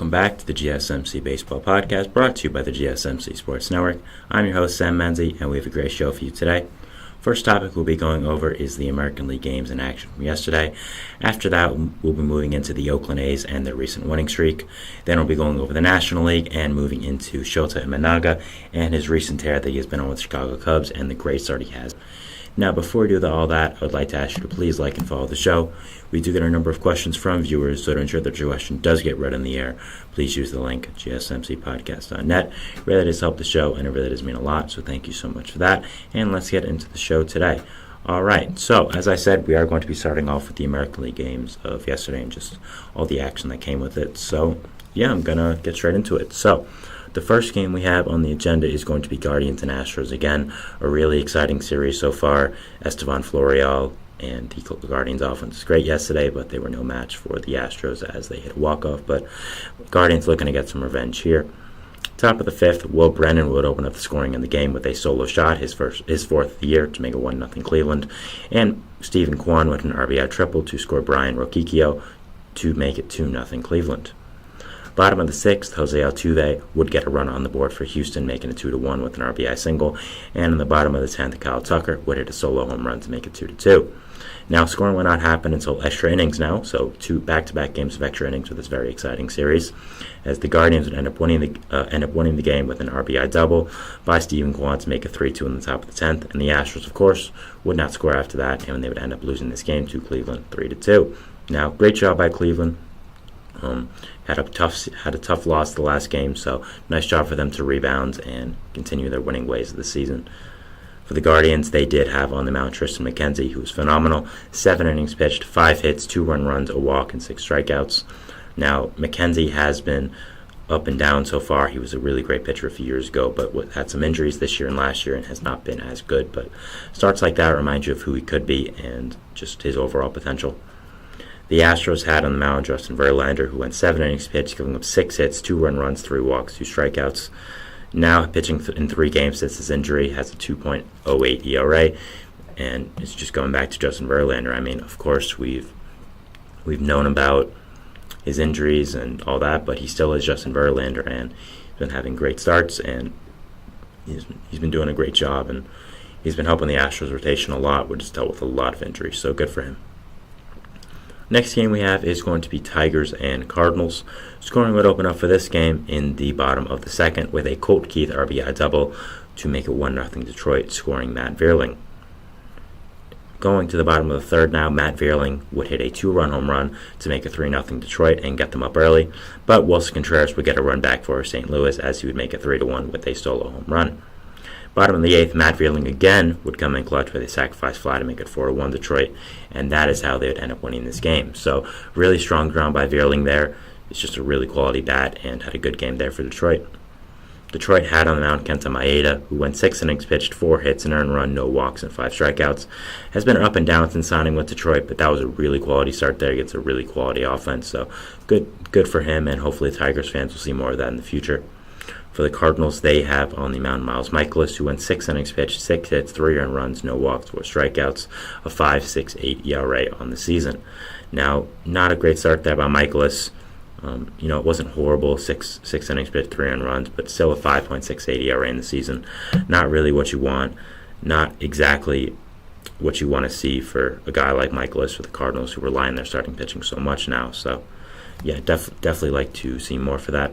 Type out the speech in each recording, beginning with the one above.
welcome back to the GSMC Baseball Podcast, brought to you by the GSMC Sports Network. I'm your host, Sam Menzie, and we have a great show for you today. First topic we'll be going over is the American League games in action from yesterday. After that, we'll be moving into the Oakland A's and their recent winning streak. Then we'll be going over the National League and moving into Shota Imanaga and his recent tear that he has been on with the Chicago Cubs and the great start he has. Now, before we do all that, I would like to ask you to please like and follow the show. We do get a number of questions from viewers, so to ensure that your question does get read on the air, please use the link gsmcpodcast.net. It really does help the show, and it really does mean a lot, so thank you so much for that. And let's get into the show today. All right, so as I said, we are going to be starting off with the American League games of yesterday and just all the action that came with it. So, yeah, I'm going to get straight into it. So, the first game we have on the agenda is going to be Guardians and Astros. Again, a really exciting series so far. Estevan Florial and the Guardians offense was great yesterday, but they were no match for the Astros as they hit a walk-off. But Guardians looking to get some revenge here. Top of the fifth, Will Brennan would open up the scoring in the game with a solo shot, his fourth of the year, to make it 1-0 Cleveland. And Stephen Kwan with an RBI triple to score Brian Rokicchio to make it 2-0 Cleveland. Bottom of the sixth, Jose Altuve would get a run on the board for Houston, making it 2-1 with an RBI single. And in the bottom of the 10th, Kyle Tucker would hit a solo home run to make it 2-2. Now, scoring will not happen until extra innings now, so two back-to-back games of extra innings for this very exciting series, as the Guardians would end up winning the game with an RBI double by Stephen Kwan to make it 3-2 in the top of the 10th, and the Astros, of course, would not score after that, and they would end up losing this game to Cleveland 3-2. Now, great job by Cleveland. Had a tough loss the last game, so nice job for them to rebound and continue their winning ways of the season. For the Guardians, they did have on the mound Tristan McKenzie, who was phenomenal. 7 innings pitched, 5 hits, 2 runs, a walk, and 6 strikeouts. Now, McKenzie has been up and down so far. He was a really great pitcher a few years ago, but had some injuries this year and last year and has not been as good. But starts like that remind you of who he could be and just his overall potential. The Astros had on the mound Justin Verlander, who went 7 innings pitched, giving up 6 hits, 2 runs, 3 walks, 2 strikeouts. Now pitching in 3 games since his injury, has a 2.08 ERA, and it's just going back to Justin Verlander. I mean, of course, we've known about his injuries and all that, but he still is Justin Verlander, and he's been having great starts, and he's been doing a great job, and he's been helping the Astros rotation a lot, which has dealt with a lot of injuries, so good for him. Next game we have is going to be Tigers and Cardinals. Scoring would open up for this game in the bottom of the second with a Colt Keith RBI double to make it 1-0 Detroit, scoring Matt Vierling. Going to the bottom of the third now, Matt Vierling would hit a 2-run home run to make it 3-0 Detroit and get them up early, but Wilson Contreras would get a run back for St. Louis as he would make it 3-1 with a solo home run. Bottom of the eighth, Matt Vierling again would come in clutch with a sacrifice fly to make it 4-1 Detroit, and that is how they would end up winning this game. So really strong ground by Vierling there. It's just a really quality bat and had a good game there for Detroit. Detroit had on the mound Kenta Maeda, who went 6 innings pitched, 4 hits, an earned run, no walks, and 5 strikeouts. Has been up and down since signing with Detroit, but that was a really quality start there against a really quality offense. So good for him, and hopefully Tigers fans will see more of that in the future. For the Cardinals, they have on the mound Miles Mikolas, who went 6 innings pitched, 6 hits, 3 earned runs, no walks, 4 strikeouts, a 5.68 ERA on the season. Now, not a great start there by Mikolas. It wasn't horrible, 6 innings pitched, 3 earned runs, but still a 5.68 ERA in the season. Not really what you want. Not exactly what you want to see for a guy like Mikolas for the Cardinals, who rely on their starting pitching so much now. So, yeah, definitely like to see more for that.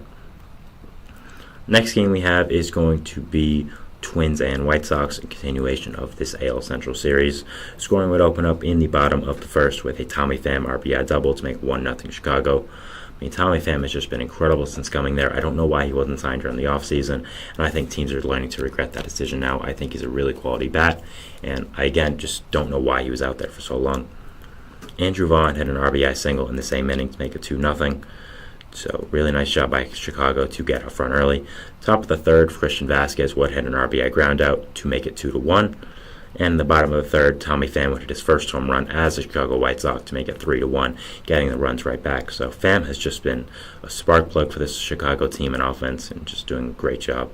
Next game we have is going to be Twins and White Sox, a continuation of this AL Central series. Scoring would open up in the bottom of the first with a Tommy Pham RBI double to make 1-0 Chicago. I mean, Tommy Pham has just been incredible since coming there. I don't know why he wasn't signed during the offseason, and I think teams are learning to regret that decision now. I think he's a really quality bat, and I, again, just don't know why he was out there for so long. Andrew Vaughn had an RBI single in the same inning to make it 2-0. So really nice job by Chicago to get up front early. Top of the third, Christian Vasquez would hit an RBI ground out to make it 2-1. And in the bottom of the third, Tommy Pham would hit his first home run as a Chicago White Sox to make it 3-1, getting the runs right back. So Pham has just been a spark plug for this Chicago team in offense and just doing a great job.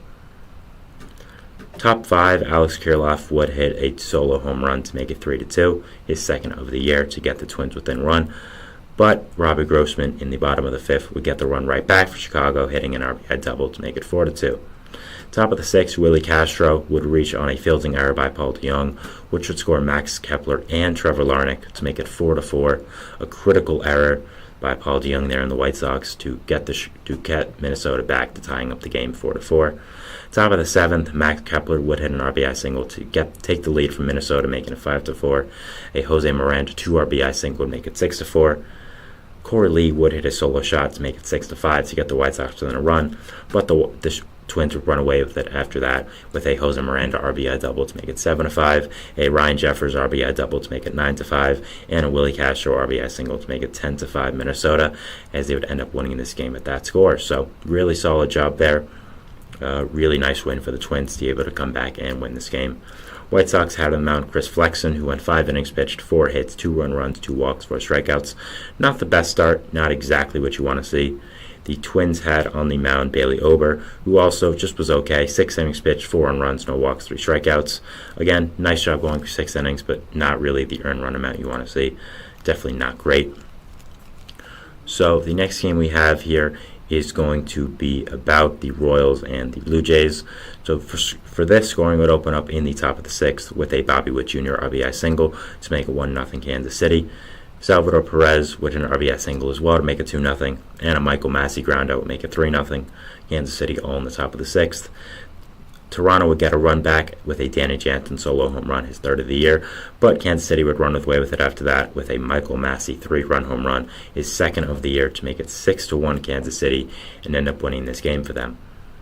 Top 5, Alex Kirilloff would hit a solo home run to make it 3-2, his second of the year to get the Twins within run. But Robbie Grossman in the bottom of the fifth would get the run right back for Chicago, hitting an RBI double to make it 4-2. Top of the sixth, Willie Castro would reach on a fielding error by Paul DeJong, which would score Max Kepler and Trevor Larnach to make it 4-4. A critical error by Paul DeJong there in the White Sox to get Minnesota back to tying up the game 4-4. Top of the seventh, Max Kepler would hit an RBI single to take the lead from Minnesota, making it 5-4. A Jose Miranda 2 RBI single would make it 6-4. Corey Lee would hit a solo shot to make it 6-5 to get the White Sox within a run, but the Twins would run away with it after that with a Jose Miranda RBI double to make it 7-5, a Ryan Jeffers RBI double to make it 9-5, and a Willie Castro RBI single to make it 10-5 Minnesota, as they would end up winning this game at that score. So really solid job there. Really nice win for the Twins to be able to come back and win this game. White Sox had on the mound Chris Flexen, who went 5 innings pitched, 4 hits, 2 earned runs, 2 walks, 4 strikeouts. Not the best start, not exactly what you want to see. The Twins had on the mound Bailey Ober, who also just was okay. 6 innings pitched, 4 earned runs, no walks, 3 strikeouts. Again, nice job going for 6 innings, but not really the earned run amount you want to see. Definitely not great. So the next game we have here is going to be about the Royals and the Blue Jays. So for this, scoring would open up in the top of the sixth with a Bobby Witt Jr. RBI single to make it 1-0 Kansas City. Salvador Perez with an RBI single as well to make it 2-0, and a Michael Massey groundout would make it 3-0. Kansas City all in the top of the sixth. Toronto would get a run back with a Danny Jansen solo home run, his third of the year, but Kansas City would run away with it after that with a Michael Massey 3-run home run, his second of the year, to make it 6-1 Kansas City and end up winning this game for them.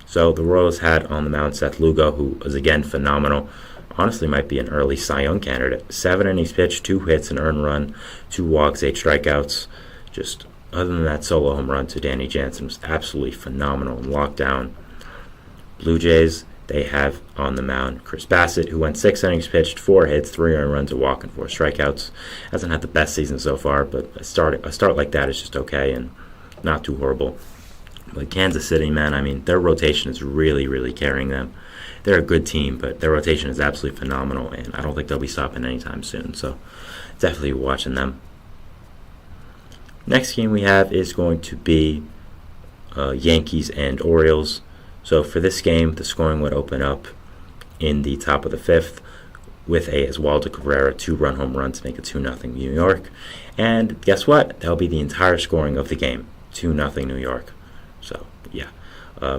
So the Royals had on the mound Seth Lugo, who was again phenomenal. Honestly might be an early Cy Young candidate. 7 innings pitched, 2 hits, an earned run, 2 walks, 8 strikeouts. Just other than that solo home run to Danny Jansen was absolutely phenomenal and locked down. Blue Jays, they have on the mound Chris Bassett, who went 6 innings pitched, 4 hits, 3 earned runs, a walk, and 4 strikeouts. Hasn't had the best season so far, but a start like that is just okay and not too horrible. But Kansas City, man, I mean, their rotation is really, really carrying them. They're a good team, but their rotation is absolutely phenomenal, and I don't think they'll be stopping anytime soon. So definitely watching them. Next game we have is going to be Yankees and Orioles. So for this game, the scoring would open up in the top of the fifth with a Oswaldo Cabrera 2-run home run to make it 2-0 New York. And guess what? That'll be the entire scoring of the game, 2-0 New York. So yeah,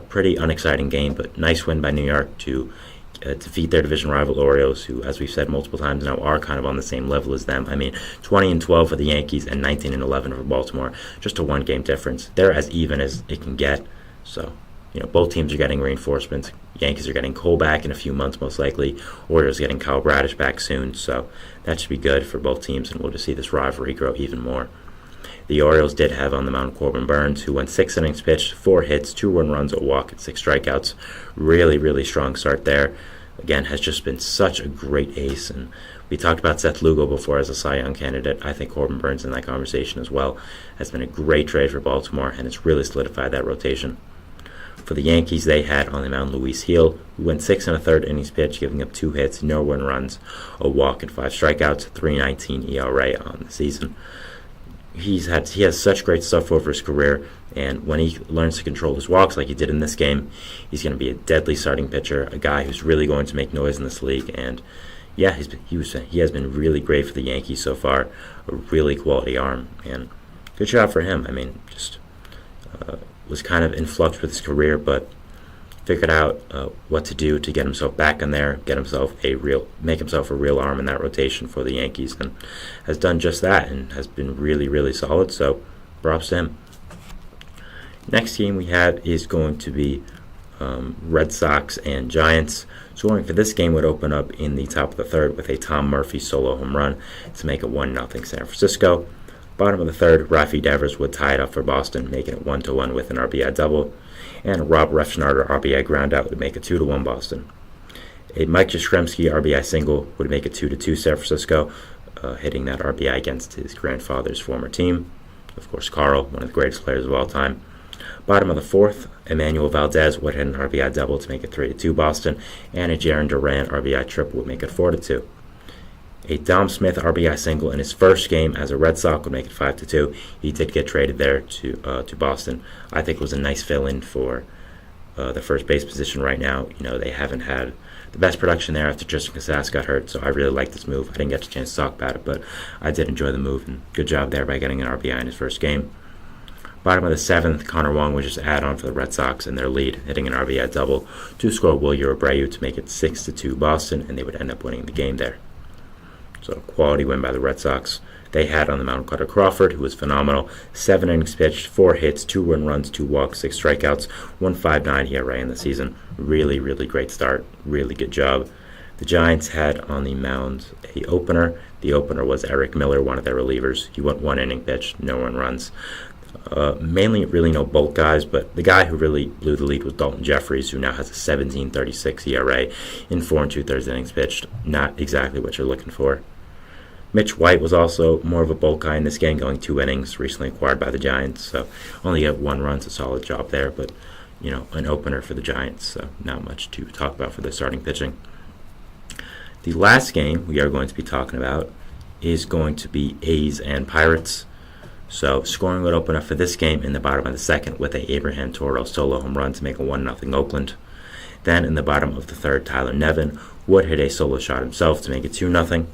pretty unexciting game, but nice win by New York to defeat their division rival Orioles, who, as we've said multiple times now, are kind of on the same level as them. I mean, 20-12 for the Yankees and 19-11 for Baltimore, just a 1-game difference. They're as even as it can get. So, you know, both teams are getting reinforcements. Yankees are getting Cole back in a few months, most likely. Orioles getting Kyle Bradish back soon. So that should be good for both teams, and we'll just see this rivalry grow even more. The Orioles did have on the mound Corbin Burns, who went 6 innings pitched, 4 hits, 2 earned runs, a walk, and 6 strikeouts. Really, really strong start there. Again, has just been such a great ace. And we talked about Seth Lugo before as a Cy Young candidate. I think Corbin Burns in that conversation as well has been a great trade for Baltimore, and it's really solidified that rotation. For the Yankees, they had on the mound Luis Gil, who went 6 1/3 innings pitched, giving up 2 hits, no earned runs, a walk, and 5 strikeouts, 3.19 ERA on the season. He has such great stuff over his career, and when he learns to control his walks like he did in this game, he's going to be a deadly starting pitcher, a guy who's really going to make noise in this league. And yeah, he has been really great for the Yankees so far, a really quality arm, and good job for him. I mean, just was kind of in flux with his career, but figured out what to do to get himself back in there, make himself a real arm in that rotation for the Yankees, and has done just that and has been really, really solid. So props to him. Next game we have is going to be Red Sox and Giants. Scoring for this game would open up in the top of the third with a Tom Murphy solo home run to make it 1-0 San Francisco. Bottom of the third, Rafi Devers would tie it up for Boston, making it 1-1 with an RBI double. And Rob Refsnyder RBI groundout would make it 2-1 Boston. A Mike Yastrzemski RBI single would make it 2-2 San Francisco, hitting that RBI against his grandfather's former team. Of course, Carl, one of the greatest players of all time. Bottom of the fourth, Emmanuel Valdez would hit an RBI double to make it 3-2 Boston, and a Jarren Duran RBI triple would make it 4-2. A Dom Smith RBI single in his first game as a Red Sox would make it 5-2. He did get traded there to Boston. I think it was a nice fill-in for the first base position right now. They haven't had the best production there after Tristan Casas got hurt, so I really like this move. I didn't get a chance to talk about it, but I did enjoy the move, and good job there by getting an RBI in his first game. Bottom of the 7th, Connor Wong was just add-on for the Red Sox in their lead, hitting an RBI double to score Wilyer Abreu to make it 6-2 Boston, and they would end up winning the game there. So quality win by the Red Sox. They had on the mound Cutter Crawford, who was phenomenal. 7 innings pitched, 4 hits, 2 earned runs, 2 walks, 6 strikeouts, 1.59 ERA in the season. Really, really great start. Really good job. The Giants had on the mound a opener. The opener was Eric Miller, one of their relievers. He went 1 inning pitched, no earned runs. Mainly really no bulk guys, but the guy who really blew the lead was Dalton Jeffries, who now has a 17.36 ERA in 4 2/3 innings pitched. Not exactly what you're looking for. Mitch White was also more of a bulk guy in this game, going 2 innings, recently acquired by the Giants, so only got 1 run. It's a solid job there, but an opener for the Giants, so not much to talk about for their starting pitching. The last game we are going to be talking about is going to be A's and Pirates. So scoring would open up for this game in the bottom of the 2nd with a Abraham Toro solo home run to make a 1-0 Oakland. Then in the bottom of the 3rd, Tyler Nevin would hit a solo shot himself to make it 2-0.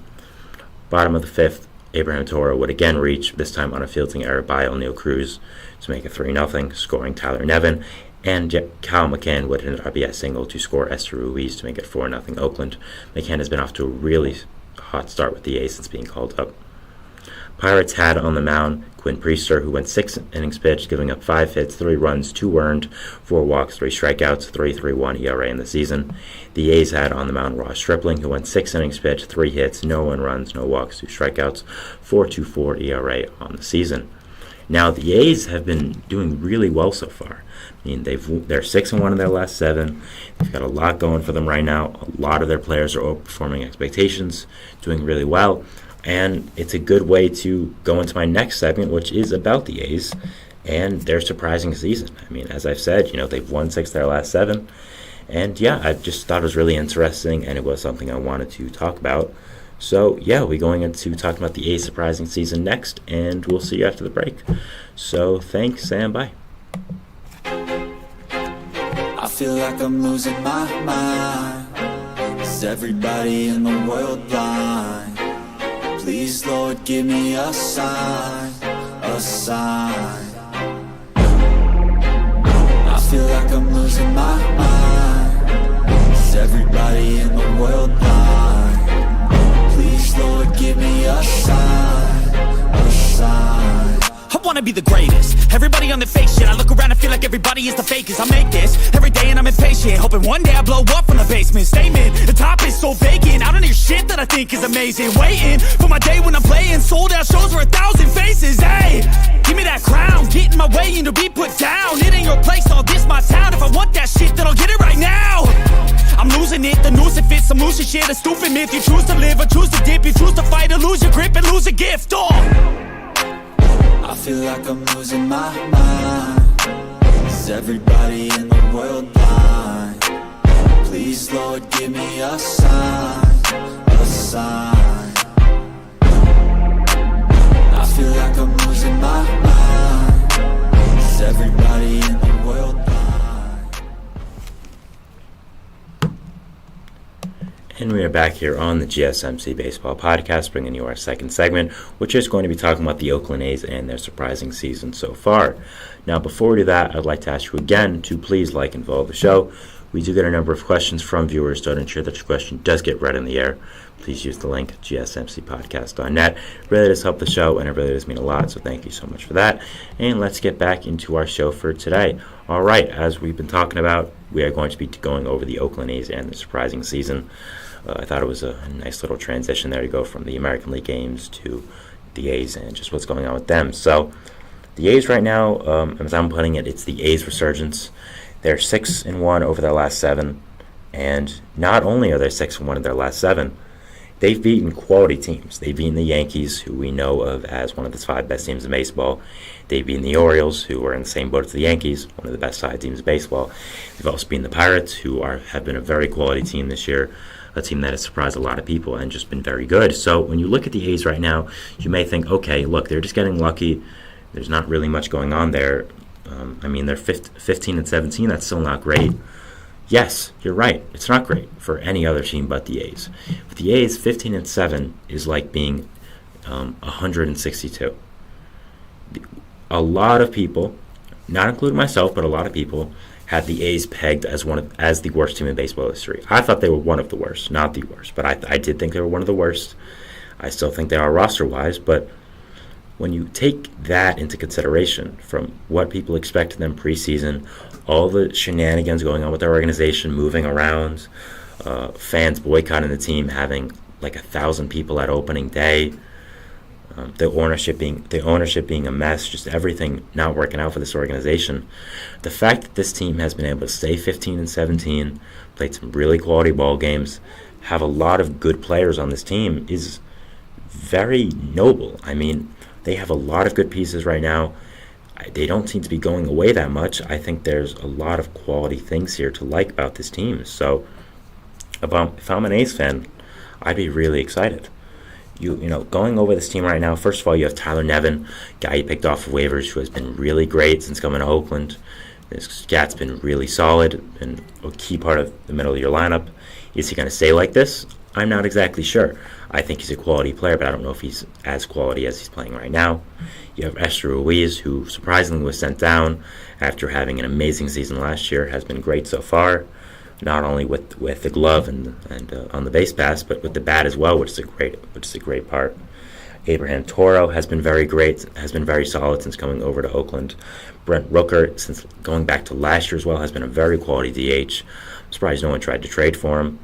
Bottom of the 5th, Abraham Toro would again reach, this time on a fielding error by O'Neal Cruz to make it 3-0, scoring Tyler Nevin. And Kyle McCann would hit an RBI single to score Esther Ruiz to make it 4-0 Oakland. McCann has been off to a really hot start with the A's since being called up. Pirates had on the mound Quinn Priester, who went 6 innings pitched, giving up 5 hits, 3 runs, 2 earned, 4 walks, 3 strikeouts, 3.31 ERA in the season. The A's had on the mound Ross Stripling, who went 6 innings pitched, 3 hits, no earned runs, no walks, 2 strikeouts, 4.24 ERA on the season. Now the A's have been doing really well so far. I mean, they're 6-1 in their last 7. They've got a lot going for them right now. A lot of their players are overperforming expectations, doing really well. And it's a good way to go into my next segment, which is about the A's and their surprising season. I mean, as I've said, they've won 6 of their last 7. And yeah, I just thought it was really interesting, and it was something I wanted to talk about. So yeah, we'll be going into talking about the A's surprising season next, and we'll see you after the break. So thanks, and bye. I feel like I'm losing my mind. Is everybody in the world blind? Please, Lord, give me a sign, a sign. I feel like I'm losing my mind. Is everybody in the world blind? Please, Lord, give me a sign, a sign. I wanna be the greatest. Everybody on the fake shit. I look around and feel like everybody is the fakest. I make this every day and I'm impatient, hoping one day I blow up from the basement. Statement, the top is so vacant. I don't hear shit that I think is amazing. Waiting for my day when I'm playing sold out shows for 1,000 faces. Hey, give me that crown, get in my way and to be put down. It ain't your place, all this my town. If I want that shit, then I'll get it right now. I'm losing it, the noose it fits. I'm losing shit, a stupid myth. You choose to live or choose to dip. You choose to fight or lose your grip and lose a gift. I feel like I'm losing my mind. Is everybody in the world blind? Please, Lord, give me a sign, a sign. I feel like I'm losing my mind. Is everybody in the world blind? And we are back here on the GSMC Baseball Podcast, bringing you our second segment, which is going to be talking about the Oakland A's and their surprising season so far. Now, before we do that, I'd like to ask you again to please like and follow the show. We do get a number of questions from viewers, so to ensure that your question does get read in the air, please use the link, gsmcpodcast.net. It really does help the show, and it really does mean a lot, so thank you so much for that. And let's get back into our show for today. All right, as we've been talking about, we are going to be going over the Oakland A's and the surprising season. I thought it was a nice little transition there to go from the American League games to the A's and just what's going on with them. So the A's right now, as I'm putting it, it's the A's resurgence. They're 6-1 over their last 7, and not only are they 6-1 in their last 7, they've beaten quality teams. They've beaten the Yankees, who we know of as one of the 5 best teams in baseball. They've beaten the Orioles, who are in the same boat as the Yankees, one of the best 5 teams in baseball. They've also beaten the Pirates, who have been a very quality team this year. a team that has surprised a lot of people and just been very good. So when you look at the A's right now, you may think, okay, look, they're just getting lucky. There's not really much going on there. They're 15 and 17. That's still not great. Yes, you're right. It's not great for any other team but the A's. With the A's, 15 and 7 is like being 162. A lot of people, not including myself, but a lot of people had the A's pegged as the worst team in baseball history. I thought they were one of the worst, not the worst, but I did think they were one of the worst. I still think they are roster-wise, but when you take that into consideration from what people expected them preseason, all the shenanigans going on with their organization, moving around, fans boycotting the team, having like 1,000 people at opening day, the ownership being a mess, just everything not working out for this organization. The fact that this team has been able to stay 15 and 17, played some really quality ball games, have a lot of good players on this team is very noble. They have a lot of good pieces right now. They don't seem to be going away that much. I think there's a lot of quality things here to like about this team. So if I'm an A's fan, I'd be really excited. Going over this team right now, first of all, you have Tyler Nevin, guy you picked off of waivers, who has been really great since coming to Oakland. His stat's been really solid and a key part of the middle of your lineup. Is he going to stay like this? I'm not exactly sure. I think he's a quality player, but I don't know if he's as quality as he's playing right now. You have Esther Ruiz, who surprisingly was sent down after having an amazing season last year, has been great so far, not only with the glove and on the base pass, but with the bat as well, which is a great part. Abraham Toro has been very great, has been very solid since coming over to Oakland. Brent Rooker, since going back to last year as well, has been a very quality DH. I'm surprised no one tried to trade for him.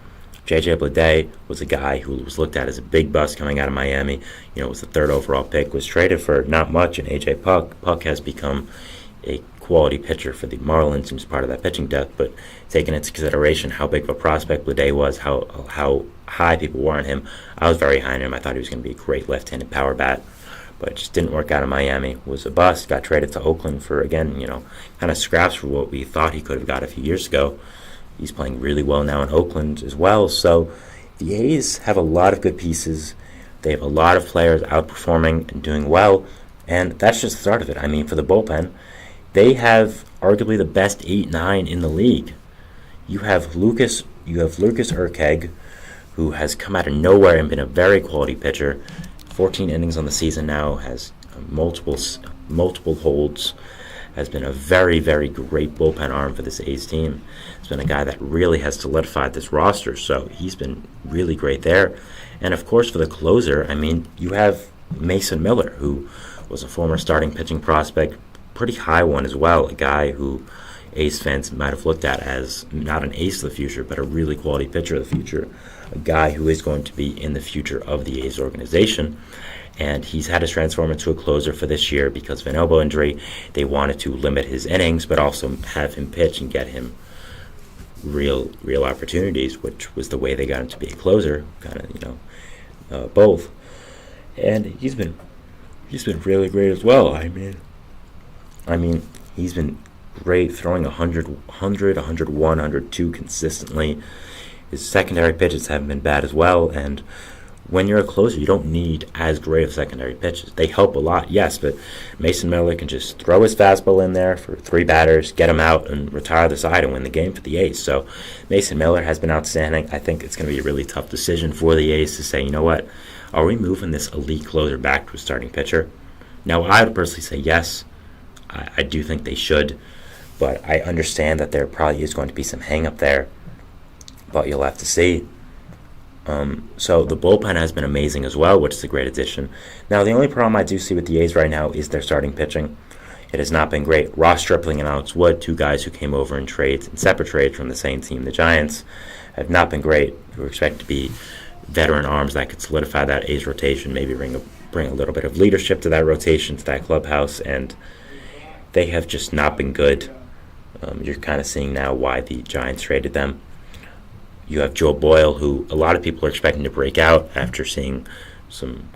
J.J. Bleday was a guy who was looked at as a big bust coming out of Miami. Was the third overall pick, was traded for not much, and A.J. Puck. Puck has become a quality pitcher for the Marlins and is part of that pitching depth, but taking into consideration how big of a prospect Bleday was, how high people were on him, I was very high on him. I thought he was going to be a great left-handed power bat, but it just didn't work out in Miami. Was a bust, got traded to Oakland for, again, kind of scraps for what we thought he could have got a few years ago. He's playing really well now in Oakland as well. So the A's have a lot of good pieces. They have a lot of players outperforming and doing well, and that's just the start of it. For the bullpen, they have arguably the best 8-9 in the league. You have Lucas Urkeg, who has come out of nowhere and been a very quality pitcher. 14 innings on the season now, has multiple holds, has been a very, very great bullpen arm for this A's team. He's been a guy that really has solidified this roster, so he's been really great there. And of course, for the closer, you have Mason Miller, who was a former starting pitching prospect, pretty high one as well, a guy who A's fans might have looked at as not an ace of the future, but a really quality pitcher of the future, a guy who is going to be in the future of the A's organization. And he's had to transform into a closer for this year because of an elbow injury. They wanted to limit his innings, but also have him pitch and get him real opportunities, which was the way they got him to be a closer, both. And he's been really great as well. He's been great, throwing 100, 101, 102 consistently. His secondary pitches haven't been bad as well, and when you're a closer, you don't need as great of secondary pitches. They help a lot, yes, but Mason Miller can just throw his fastball in there for 3 batters, get him out, and retire the side and win the game for the A's. So Mason Miller has been outstanding. I think it's going to be a really tough decision for the A's to say, you know what, are we moving this elite closer back to a starting pitcher? Now, I would personally say yes. I do think they should, but I understand that there probably is going to be some hang-up there, but you'll have to see. So the bullpen has been amazing as well, which is a great addition. Now, the only problem I do see with the A's right now is their starting pitching. It has not been great. Ross Stripling and Alex Wood, 2 guys who came over in separate trades from the same team, the Giants, have not been great. We were expected to be veteran arms that could solidify that A's rotation, maybe bring a little bit of leadership to that rotation, to that clubhouse, and they have just not been good. You're kind of seeing now why the Giants traded them. You have Joe Boyle, who a lot of people are expecting to break out after seeing some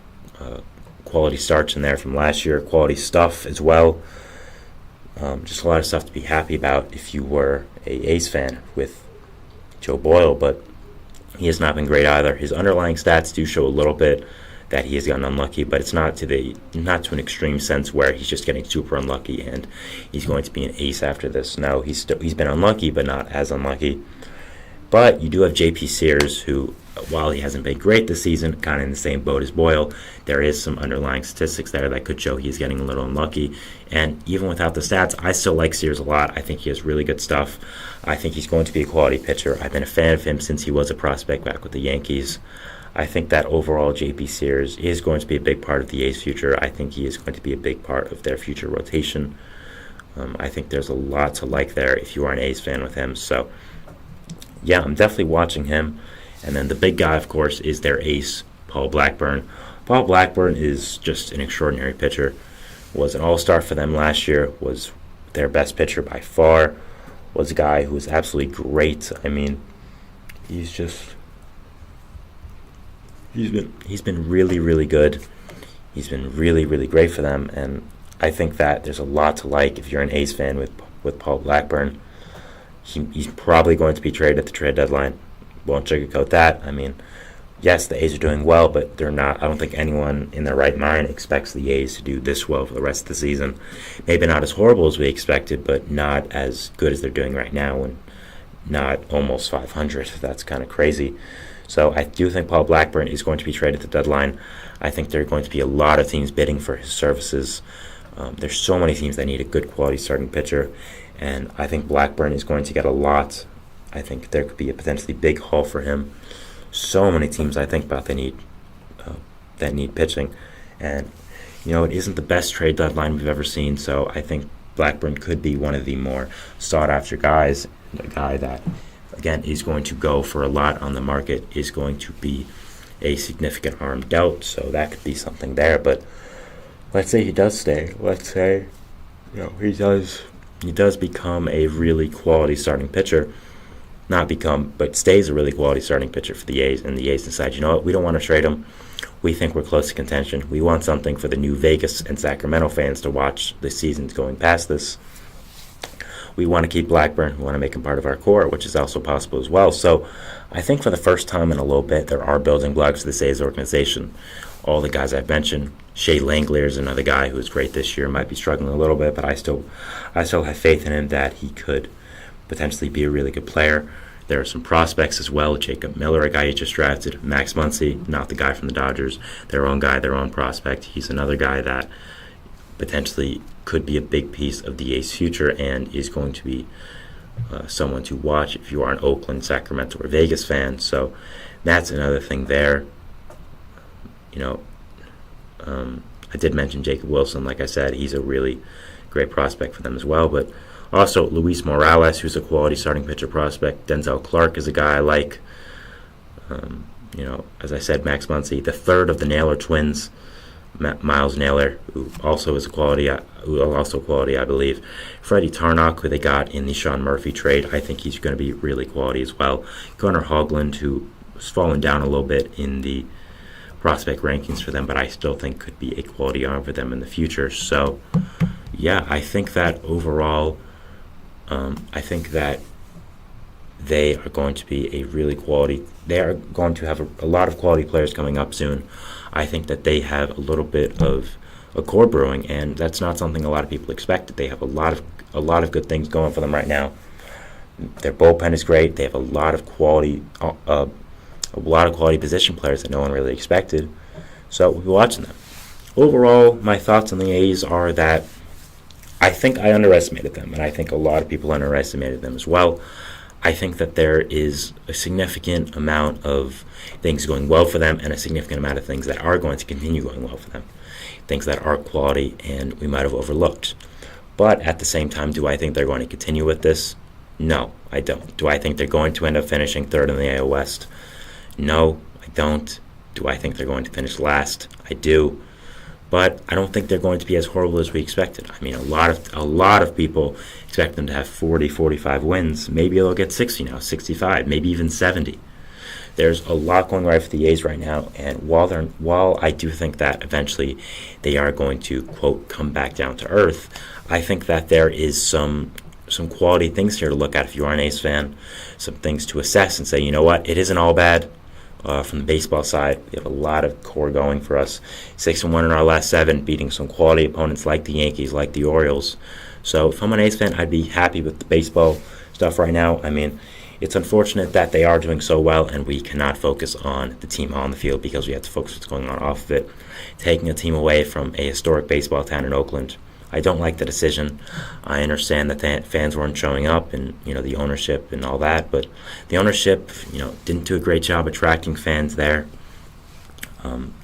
quality starts in there from last year, quality stuff as well. Just a lot of stuff to be happy about if you were a A's fan with Joe Boyle. But he has not been great either. His underlying stats do show a little bit that he has gotten unlucky, but it's not to an extreme sense where he's just getting super unlucky and he's going to be an ace after this. No, he's been unlucky, but not as unlucky. But you do have J.P. Sears, who, while he hasn't been great this season, kind of in the same boat as Boyle, there is some underlying statistics there that could show he's getting a little unlucky. And even without the stats, I still like Sears a lot. I think he has really good stuff. I think he's going to be a quality pitcher. I've been a fan of him since he was a prospect back with the Yankees. I think that overall J.P. Sears is going to be a big part of the A's future. I think he is going to be a big part of their future rotation. I think there's a lot to like there if you are an A's fan with him. So, yeah, I'm definitely watching him. And then the big guy, of course, is their ace, Paul Blackburn. Paul Blackburn is just an extraordinary pitcher. Was an all-star for them last year, was their best pitcher by far, was a guy who was absolutely great. I mean, he's been really, really good. He's been really, really great for them, and I think that there's a lot to like if you're an A's fan with Paul Blackburn. He's probably going to be traded at the trade deadline. Won't sugarcoat that. I mean, yes, the A's are doing well, but they're not. I don't think anyone in their right mind expects the A's to do this well for the rest of the season. Maybe not as horrible as we expected, but not as good as they're doing right now, and not almost 500. That's kind of crazy. So I do think Paul Blackburn is going to be traded at the deadline. I think there are going to be a lot of teams bidding for his services. There's so many teams that need a good quality starting pitcher, and I think Blackburn is going to get a lot. I think there could be a potentially big haul for him. So many teams I think about that need pitching, and it isn't the best trade deadline we've ever seen. So I think Blackburn could be one of the more sought after guys, a guy that, again, is going to go for a lot on the market, is going to be a significant arm dealt, so that could be something there. But let's say he does stay. Let's say he does become a really quality starting pitcher. But stays a really quality starting pitcher for the A's, and the A's decide, we don't want to trade him. We think we're close to contention. We want something for the new Vegas and Sacramento fans to watch the seasons going past this. We want to keep Blackburn. We want to make him part of our core, which is also possible as well. So I think for the first time in a little bit, there are building blocks for the A's organization. All the guys I've mentioned. Shea Langelier is another guy who was great this year, might be struggling a little bit, but I still have faith in him that he could potentially be a really good player. There are some prospects as well. Jacob Miller, a guy he just drafted. Max Muncy, not the guy from the Dodgers. Their own guy, their own prospect. He's another guy that potentially could be a big piece of the A's future and is going to be someone to watch if you are an Oakland, Sacramento, or Vegas fan. So that's another thing there. I did mention Jacob Wilson. Like I said, he's a really great prospect for them as well. But also Luis Morales, who's a quality starting pitcher prospect. Denzel Clark is a guy I like. As I said, Max Muncy, the third of the Naylor twins. Miles Naylor, who also is a quality, I believe. Freddie Tarnock, who they got in the Sean Murphy trade, I think he's going to be really quality as well. Gunnar Hoagland, who has fallen down a little bit in the prospect rankings for them, but I still think could be a quality arm for them in the future. So, yeah, I think that overall, I think that they are going to be a really quality. They are going to have a lot of quality players coming up soon. I think that they have a little bit of a core brewing, and that's not something a lot of people expected. They have a lot of good things going for them right now. Their bullpen is great. They have a lot of quality position players that no one really expected. So we'll be watching them. Overall, my thoughts on the A's are that I think I underestimated them, and I think a lot of people underestimated them as well. I think that there is a significant amount of things going well for them and a significant amount of things that are going to continue going well for them. Things that are quality and we might have overlooked. But at the same time, do I think they're going to continue with this? No, I don't. Do I think they're going to end up finishing third in the AL West? No, I don't. Do I think they're going to finish last? I do. But I don't think they're going to be as horrible as we expected. I mean, a lot of people expect them to have 40, 45 wins. Maybe they'll get 60 now, 65, maybe even 70. There's a lot going right for the A's right now, and while I do think that eventually they are going to, quote, come back down to earth, I think that there is some some quality things here to look at if you are an A's fan, some things to assess and say, you know what, it isn't all bad. From the baseball side, we have a lot of core going for us. 6-1 in our last 7, beating some quality opponents like the Yankees, like the Orioles. So if I'm an A's fan, I'd be happy with the baseball stuff right now. I mean, it's unfortunate that they are doing so well and we cannot focus on the team on the field because we have to focus what's going on off of it. Taking a team away from a historic baseball town in Oakland, I don't like the decision. I understand that fans weren't showing up and, the ownership and all that, but the ownership, didn't do a great job attracting fans there.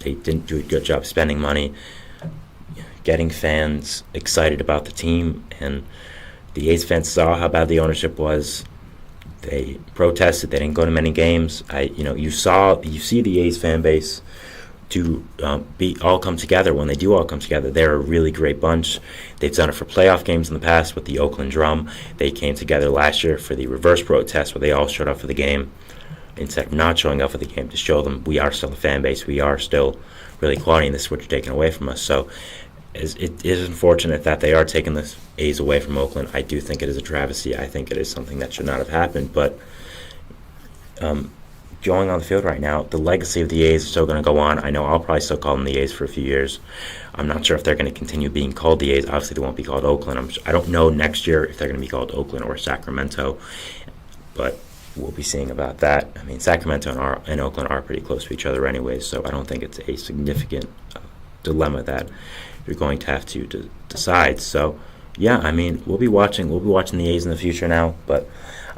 They didn't do a good job spending money, getting fans excited about the team, and the A's fans saw how bad the ownership was. They protested. They didn't go to many games. You see the A's fan base to all come together. When they do all come together, they're a really great bunch. They've done it for playoff games in the past with the Oakland Drum. They came together last year for the reverse protest where they all showed up for the game instead of not showing up for the game to show them we are still a fan base. We are still really quality, and this is what you're taking away from us. So it is unfortunate that they are taking the A's away from Oakland. I do think it is a travesty. I think it is something that should not have happened, but going on the field right now, the legacy of the A's is still going to go on. I know I'll probably still call them the A's for a few years. I'm not sure if they're going to continue being called the A's. Obviously, they won't be called Oakland. I don't know next year if they're going to be called Oakland or Sacramento, but we'll be seeing about that. I mean, Sacramento and Oakland are pretty close to each other anyways, so I don't think it's a significant dilemma that you're going to have to decide. So, yeah, I mean, we'll be watching the A's in the future now, but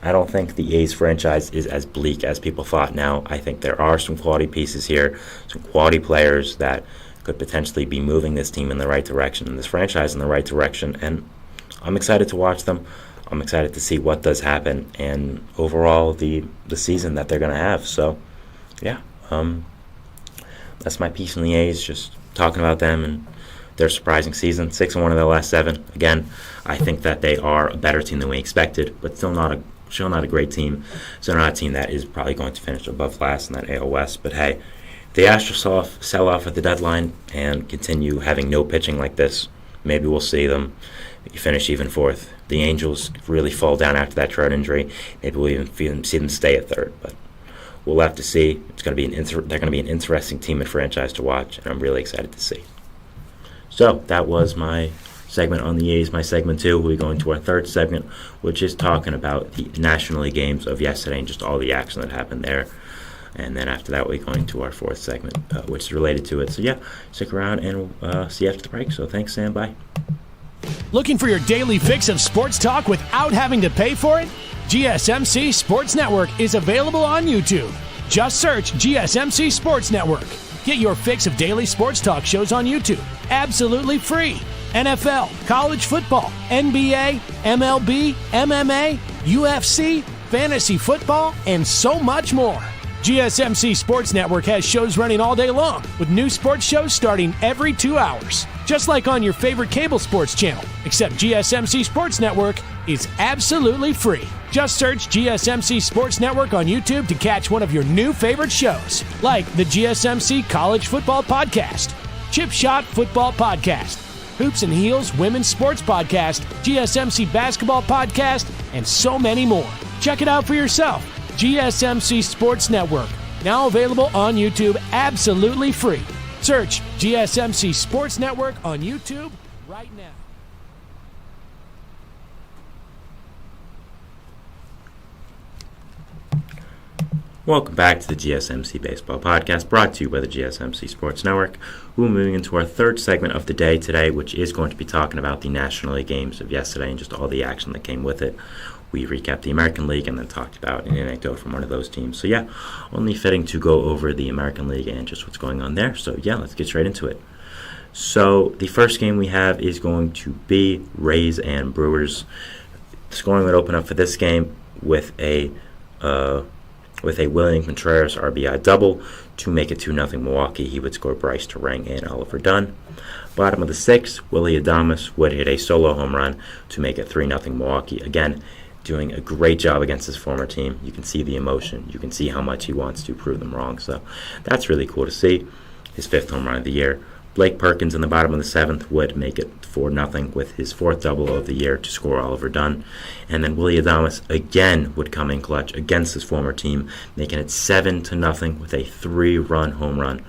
I don't think the A's franchise is as bleak as people thought now. I think there are some quality pieces here, some quality players that could potentially be moving this team in the right direction, and this franchise in the right direction, and I'm excited to watch them. I'm excited to see what does happen and overall the season that they're going to have. So, yeah, that's my piece on the A's, just talking about them and their surprising season. 6-1 in their last 7. Again, I think that they are a better team than we expected, but still not a great team. So not a team that is probably going to finish above last in that AL West. But hey, the Astros sell off at the deadline and continue having no pitching like this. Maybe we'll see them finish even 4th. The Angels really fall down after that Trout injury. Maybe we'll even see them stay at 3rd. But we'll have to see. It's going to be they're going to be an interesting team and franchise to watch, and I'm really excited to see. So that was my segment on the A's. My segment 2, we'll be going to our 3rd segment, which is talking about the National League games of yesterday and just all the action that happened there. And then after that, we'll be going to our 4th segment, which is related to it. So yeah, stick around and we'll see you after the break. So thanks, Sam. Bye. Looking for your daily fix of sports talk without having to pay for it? GSMC Sports Network is available on YouTube. Just search GSMC Sports Network. Get your fix of daily sports talk shows on YouTube, absolutely free. NFL, college football, NBA, MLB, MMA, UFC, fantasy football, and so much more. GSMC Sports Network has shows running all day long, with new sports shows starting every 2 hours. Just like on your favorite cable sports channel, except GSMC Sports Network is absolutely free. Just search GSMC Sports Network on YouTube to catch one of your new favorite shows, like the GSMC College Football Podcast, Chip Shot Football Podcast, Hoops and Heels Women's Sports Podcast, GSMC Basketball Podcast, and so many more. Check it out for yourself. GSMC Sports Network, now available on YouTube absolutely free. Search GSMC Sports Network on YouTube right now. Welcome back to the GSMC Baseball Podcast, brought to you by the GSMC Sports Network. We're moving into our 3rd segment of the day today, which is going to be talking about the National League games of yesterday and just all the action that came with it. We recapped the American League and then talked about an anecdote from one of those teams. So yeah, only fitting to go over the American League and just what's going on there. So yeah, let's get straight into it. So the first game we have is going to be Rays and Brewers. The scoring would open up for this game with a William Contreras RBI double to make it 2-0 Milwaukee. He would score Bryce Terang and Oliver Dunn. Bottom of the 6th, Willie Adames would hit a solo home run to make it 3-0 Milwaukee. Again, doing a great job against his former team. You can see the emotion. You can see how much he wants to prove them wrong. So that's really cool to see. His 5th home run of the year. Blake Perkins in the bottom of the 7th would make it 4-0 with his 4th double of the year to score Oliver Dunn. And then Willie Adames again would come in clutch against his former team, making it 7-0 with a 3-run home run.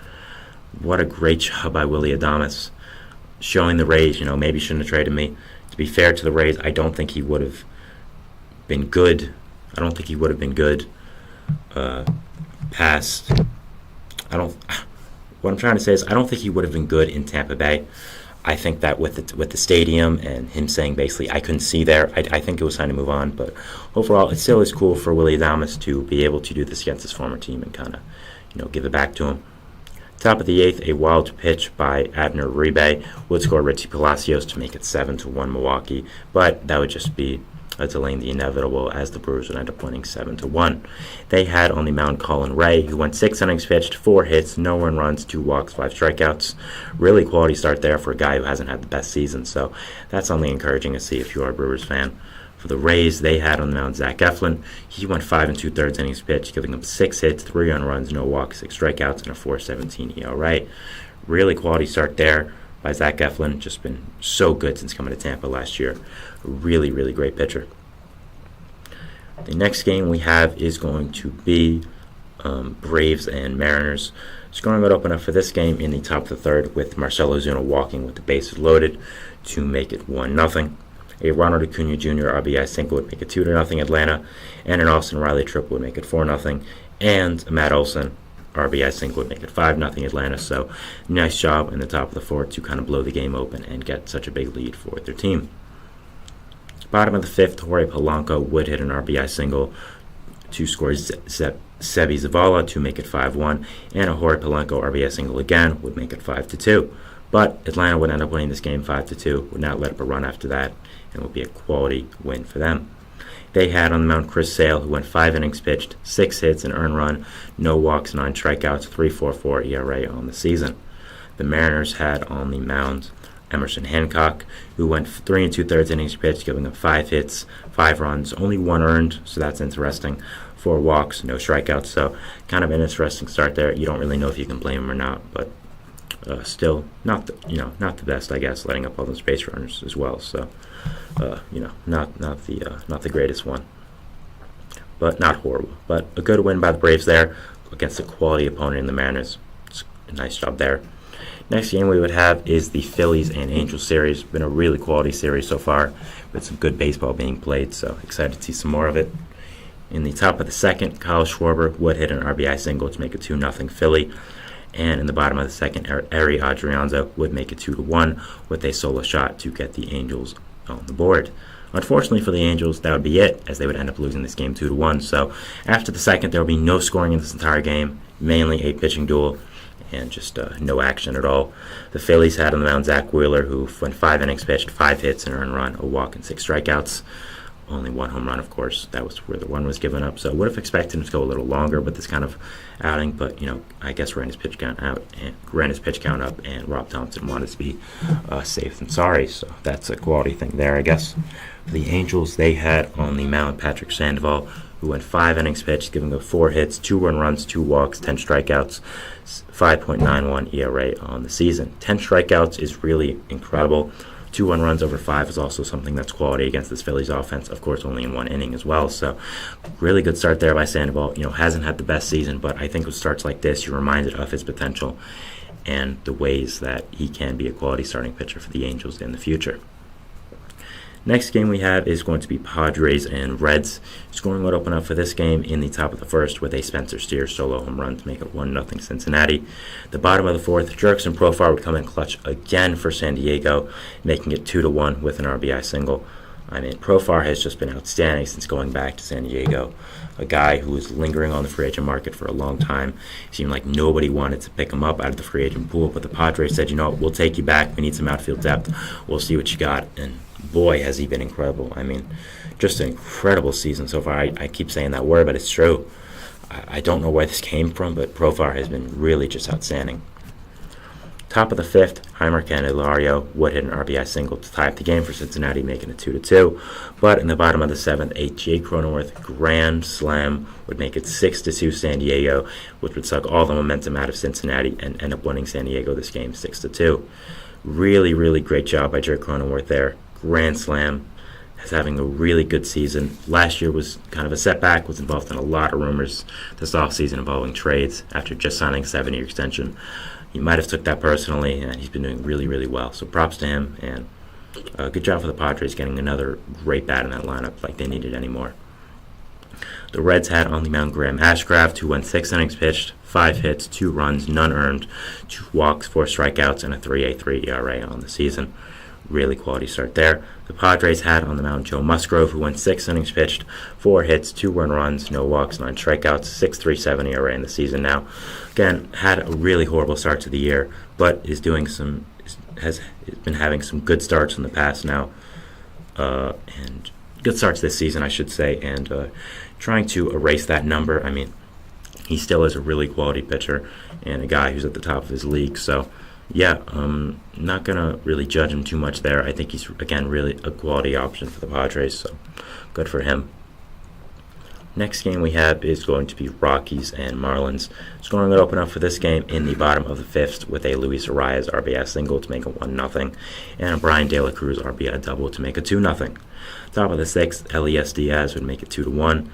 What a great job by Willie Adames, showing the Rays, maybe shouldn't have traded me. To be fair to the Rays, I don't think he would have been good. What I'm trying to say is I don't think he would have been good in Tampa Bay. I think that with the stadium and him saying basically I couldn't see there, I think it was time to move on. But overall, it still is cool for Willie Adames to be able to do this against his former team and kind of, give it back to him. Top of the 8th, a wild pitch by Abner Uribe would score Richie Palacios to make it 7-1 Milwaukee, but that would just be delaying the inevitable as the Brewers would end up winning 7-1. They had on the mound Colin Ray, who went 6 innings pitched, 4 hits, no earned runs, 2 walks, 5 strikeouts. Really quality start there for a guy who hasn't had the best season, so that's something encouraging to see if you are a Brewers fan. For the Rays, they had on the mound Zach Eflin. He went 5 2/3 innings pitched, giving up 6 hits, 3 earned runs, no walks, 6 strikeouts, and a 4.17 ERA. Really quality start there by Zach Eflin. Just been so good since coming to Tampa last year. Really, really great pitcher. The next game we have is going to be Braves and Mariners. Scoring would open up for this game in the top of the 3rd with Marcell Ozuna walking with the bases loaded to make it 1-0. A Ronald Acuna Jr. RBI single would make it 2-0 Atlanta, and an Austin Riley triple would make it 4-0, and a Matt Olson RBI single would make it 5-0 Atlanta. So nice job in the top of the 4th to kind of blow the game open and get such a big lead for their team. Bottom of the 5th, Jorge Polanco would hit an RBI single to score Sebi Zavala to make it 5-1, and a Jorge Polanco RBI single again would make it 5-2. But Atlanta would end up winning this game 5-2, would not let up a run after that, and would be a quality win for them. They had on the mound Chris Sale, who went 5 innings pitched, 6 hits, an earned run, no walks, 9 strikeouts, 3.44 ERA on the season. The Mariners had on the mound Emerson Hancock, who went 3 2/3 innings pitched, giving up 5 hits, 5 runs, only 1 earned, so that's interesting. 4 walks, no strikeouts, so kind of an interesting start there. You don't really know if you can blame him or not, but still not the best, I guess, letting up all those base runners as well. So not the greatest one, but not horrible. But a good win by the Braves there against a quality opponent in the Mariners. It's a nice job there. Next game we would have is the Phillies and Angels series. Been a really quality series so far, with some good baseball being played, so excited to see some more of it. In the top of the 2nd, Kyle Schwarber would hit an RBI single to make it 2-0 Philly. And in the bottom of the 2nd, Eri Adrianza would make it 2-1 with a solo shot to get the Angels on the board. Unfortunately for the Angels, that would be it, as they would end up losing this game 2-1. So after the 2nd, there will be no scoring in this entire game, mainly a pitching duel, and just no action at all. The Phillies had on the mound Zach Wheeler, who went 5 innings pitched, 5 hits, an earned run, a walk, and 6 strikeouts. Only 1 home run, of course. That was where the 1 was given up. So would have expected him to go a little longer with this kind of outing, but I guess ran his pitch count up, and Rob Thompson wanted to be safe than sorry. So that's a quality thing there, I guess. For the Angels, they had on the mound Patrick Sandoval, who went 5 innings pitched, giving up 4 hits, 2 earned runs, 2 walks, 10 strikeouts, 5.91 ERA on the season. 10 strikeouts is really incredible. 2 1 runs over 5 is also something that's quality against this Phillies offense, of course, only in 1 inning as well. So, really good start there by Sandoval. Hasn't had the best season, but I think with starts like this, you're reminded of his potential and the ways that he can be a quality starting pitcher for the Angels in the future. Next game we have is going to be Padres and Reds. Scoring would open up for this game in the top of the 1st with a Spencer Steer solo home run to make it 1-0 Cincinnati. The bottom of the 4th, Jurickson Profar would come in clutch again for San Diego, making it 2-1 with an RBI single. Profar has just been outstanding since going back to San Diego. A guy who was lingering on the free agent market for a long time. It seemed like nobody wanted to pick him up out of the free agent pool, but the Padres said, we'll take you back. We need some outfield depth. We'll see what you got. And boy, has he been incredible. Just an incredible season so far. I keep saying that word, but it's true. I don't know where this came from, but Profar has been really just outstanding. Top of the fifth, Heimer Candelario would hit an RBI single to tie up the game for Cincinnati, making it 2-2. But in the bottom of the seventh, a Jake Cronenworth grand slam would make it 6-2 San Diego, which would suck all the momentum out of Cincinnati and end up winning San Diego this game 6-2. Really, really great job by Jake Cronenworth there. Grand slam. Is having a really good season. Last year was kind of a setback, was involved in a lot of rumors this offseason involving trades after just signing a 7-year extension. He might have took that personally, and he's been doing really, really well. So props to him, and good job for the Padres getting another great bat in that lineup like they needed anymore. The Reds had on the mound Graham Ashcraft, who went 6 innings pitched, 5 hits, 2 runs, none earned, 2 walks, 4 strikeouts, and a 3.83 ERA on the season. Really quality start there. The Padres had on the mound Joe Musgrove, who went 6 innings pitched, 4 hits, 2 earned runs, no walks, 9 strikeouts, 6.37 ERA in the season now. Again, had a really horrible start to the year, but has been having some good starts in the past now, and good starts this season, I should say, and trying to erase that number. I mean, he still is a really quality pitcher and a guy who's at the top of his league, so yeah, not going to really judge him too much there. I think he's, again, really a quality option for the Padres, so good for him. Next game we have is going to be Rockies and Marlins. Scoring would open up for this game in the bottom of the fifth with a Luis Arias RBI single to make it 1-0, and a Brian De La Cruz RBI double to make it 2-0. Top of the sixth, Elias Diaz would make it 2-1,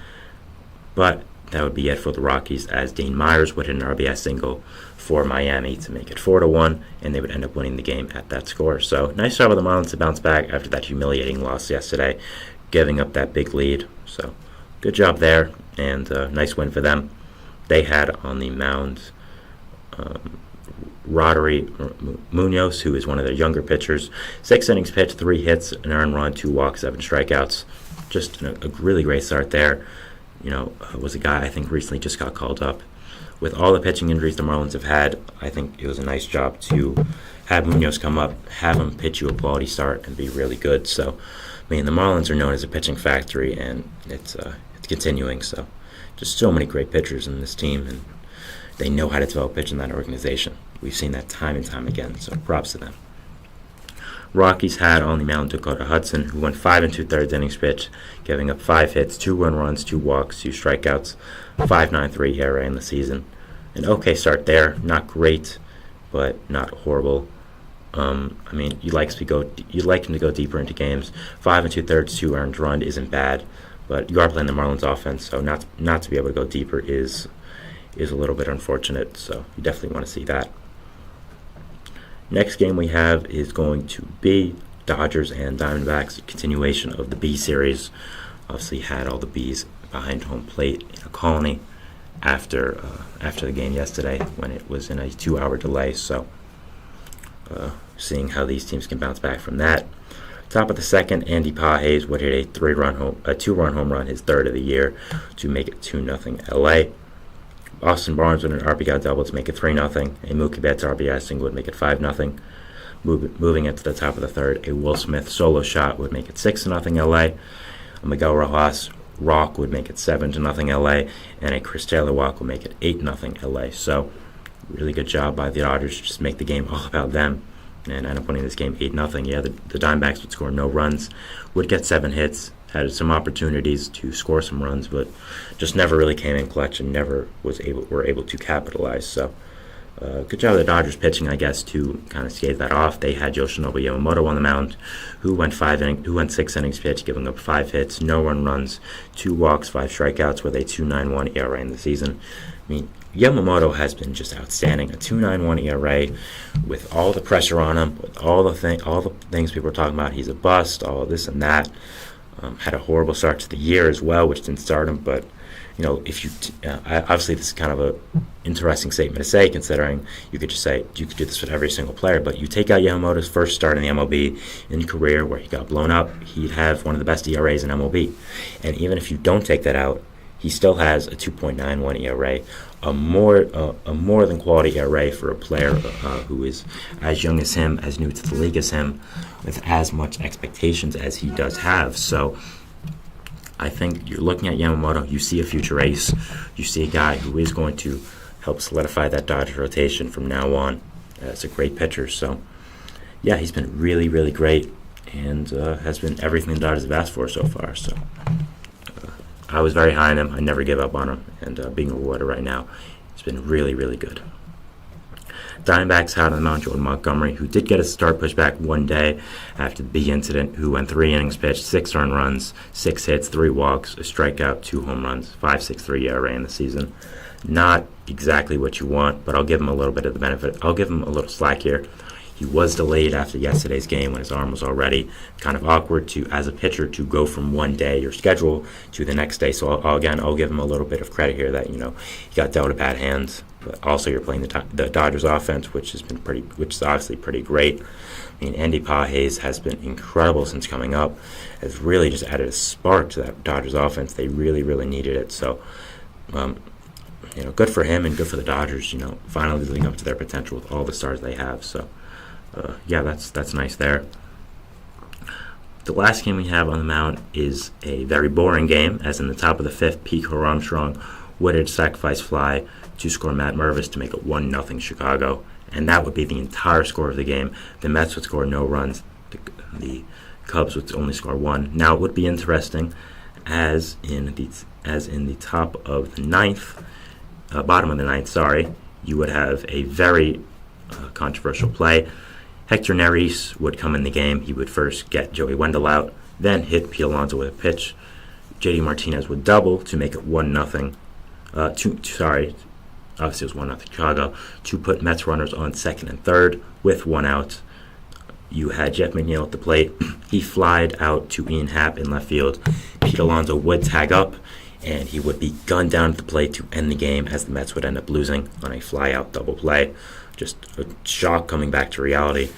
but that would be it for the Rockies, as Dane Myers would hit an RBI single for Miami to make it 4-1, and they would end up winning the game at that score. So nice job of the Marlins to bounce back after that humiliating loss yesterday, giving up that big lead. So good job there, and nice win for them. They had on the mound Roddery Munoz, who is one of their younger pitchers. 6 innings pitched, 3 hits, an earned run, 2 walks, 7 strikeouts. Just a really great start there. Was a guy I think recently just got called up. With all the pitching injuries the Marlins have had, I think it was a nice job to have Munoz come up, have him pitch you a quality start, and be really good. So, I mean, the Marlins are known as a pitching factory, and it's continuing. So, just so many great pitchers in this team, and they know how to develop pitch in that organization. We've seen that time and time again, so props to them. Rockies had on the mound Dakota Hudson, who went 5 2/3 innings pitched, giving up 5 hits, 2 earned runs, 2 walks, 2 strikeouts, 5.93 ERA in the season. An okay start there, not great, but not horrible. I mean, you'd like him to go deeper into games. 5 2/3, 2 earned run isn't bad, but you are playing the Marlins offense, so not to be able to go deeper is a little bit unfortunate. So you definitely want to see that. Next game we have is going to be Dodgers and Diamondbacks, a continuation of the B series. Obviously had all the Bs behind home plate in a colony after the game yesterday when it was in a 2-hour delay. So seeing how these teams can bounce back from that. Top of the second, Andy Pages would hit a 2-run home run, his third of the year, to make it 2-0 LA. Austin Barnes with an RBI double to make it 3-0. A Mookie Betts RBI single would make it 5-0. Moving into the top of the third, a Will Smith solo shot would make it 6-0 LA. A Miguel Rojas rock would make it 7-0 LA, and a Chris Taylor walk would make it 8-0 LA. So, really good job by the Dodgers to just make the game all about them and end up winning this game 8-0. Yeah, the Diamondbacks would score no runs, would get 7 hits, had some opportunities to score some runs, but just never really came in clutch and never were able to capitalize. So, good job of the Dodgers pitching, I guess, to kind of skate that off. They had Yoshinobu Yamamoto on the mound, who went 6 innings pitched, giving up 5 hits, no earned runs, 2 walks, 5 strikeouts, with a 2.91 ERA in the season. I mean, Yamamoto has been just outstanding. A 2.91 ERA with all the pressure on him, with all the things people are talking about. He's a bust, all of this and that. Had a horrible start to the year as well, which didn't start him, but if you obviously this is kind of a interesting statement to say, considering you could just say you could do this with every single player, but you take out Yamamoto's first start in the MLB in career where he got blown up, he'd have one of the best ERAs in MLB, and even if you don't take that out, he still has a 2.91 ERA, a more than quality ERA for a player who is as young as him, as new to the league as him, with as much expectations as he does have. So I think you're looking at Yamamoto, you see a future ace, you see a guy who is going to help solidify that Dodgers rotation from now on, as a great pitcher. So, yeah, he's been really, really great and has been everything the Dodgers have asked for so far. So, I was very high on him. I never give up on him, and being rewarded right now, it's been really, really good. Diamondbacks had on the mound Jordan Montgomery, who did get a start pushed back one day after the big incident, who went 3 innings pitched, 6 earned runs, 6 hits, 3 walks, a strikeout, 2 home runs, 5.63 ERA in the season. Not exactly what you want, but I'll give him a little bit of the benefit. I'll give him a little slack here. He was delayed after yesterday's game when his arm was already kind of awkward to, as a pitcher, to go from one day, your schedule, to the next day. So I'll give him a little bit of credit here that, he got dealt a bad hand. But also you're playing the Dodgers offense, which is obviously pretty great. I mean, Andy Pages has been incredible since coming up. Has really just added a spark to that Dodgers offense. They really, really needed it. So, good for him and good for the Dodgers, finally living up to their potential with all the stars they have. So, that's nice there. The last game we have on the mound is a very boring game, as in the top of the 5th, Pete Armstrong would hit sacrifice fly to score Matt Mervis to make it 1-0 Chicago, and that would be the entire score of the game. The Mets would score no runs. The Cubs would only score 1. Now it would be interesting, as in the top of the 9th, bottom of the 9th, you would have a very controversial play. Hector Neris would come in the game. He would first get Joey Wendell out, then hit Pete Alonso with a pitch. JD Martinez would double to make it 1-0. Obviously it was 1-0 Chicago, to put Mets runners on second and third with 1 out. You had Jeff McNeil at the plate. He flied out to Ian Happ in left field. Pete Alonso would tag up, and he would be gunned down at the plate to end the game, as the Mets would end up losing on a fly-out double play. Just a shock coming back to reality.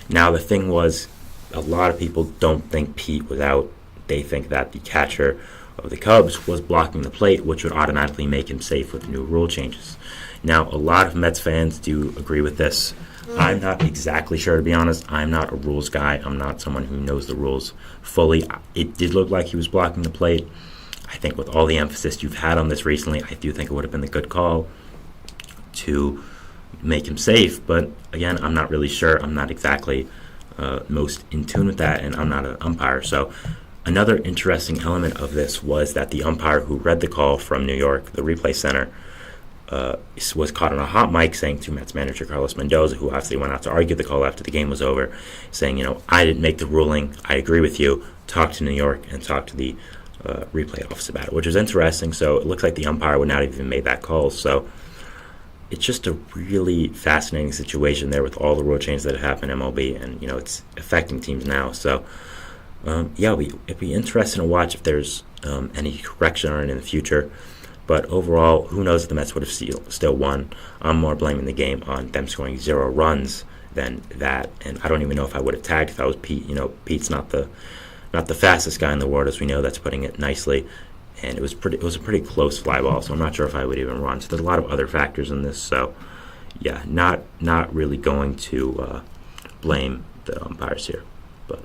Now, the thing was, a lot of people don't think Pete was out. They think that the catcher of the Cubs was blocking the plate, which would automatically make him safe with the new rule changes. Now, a lot of Mets fans do agree with this. I'm not exactly sure, to be honest. I'm not a rules guy. I'm not someone who knows the rules fully. It did look like he was blocking the plate. I think with all the emphasis you've had on this recently, I do think it would have been the good call to make him safe. But again, I'm not really sure. I'm not exactly most in tune with that, and I'm not an umpire. So another interesting element of this was that the umpire who read the call from New York, the replay center, was caught on a hot mic saying to Mets manager Carlos Mendoza, who obviously went out to argue the call after the game was over, saying, I didn't make the ruling. I agree with you. Talk to New York and talk to the replay office about it, which was interesting. So it looks like the umpire would not have even made that call. So it's just a really fascinating situation there with all the rule changes that have happened in MLB, and it's affecting teams now. So it'd be interesting to watch if there's any correction on it in the future. But overall, who knows if the Mets would have still won. I'm more blaming the game on them scoring 0 runs than that. And I don't even know if I would have tagged if I was Pete. Pete's not the fastest guy in the world, as we know. That's putting it nicely. And it was a pretty close fly ball, so I'm not sure if I would even run. So there's a lot of other factors in this. So yeah, not really going to blame the umpires here. But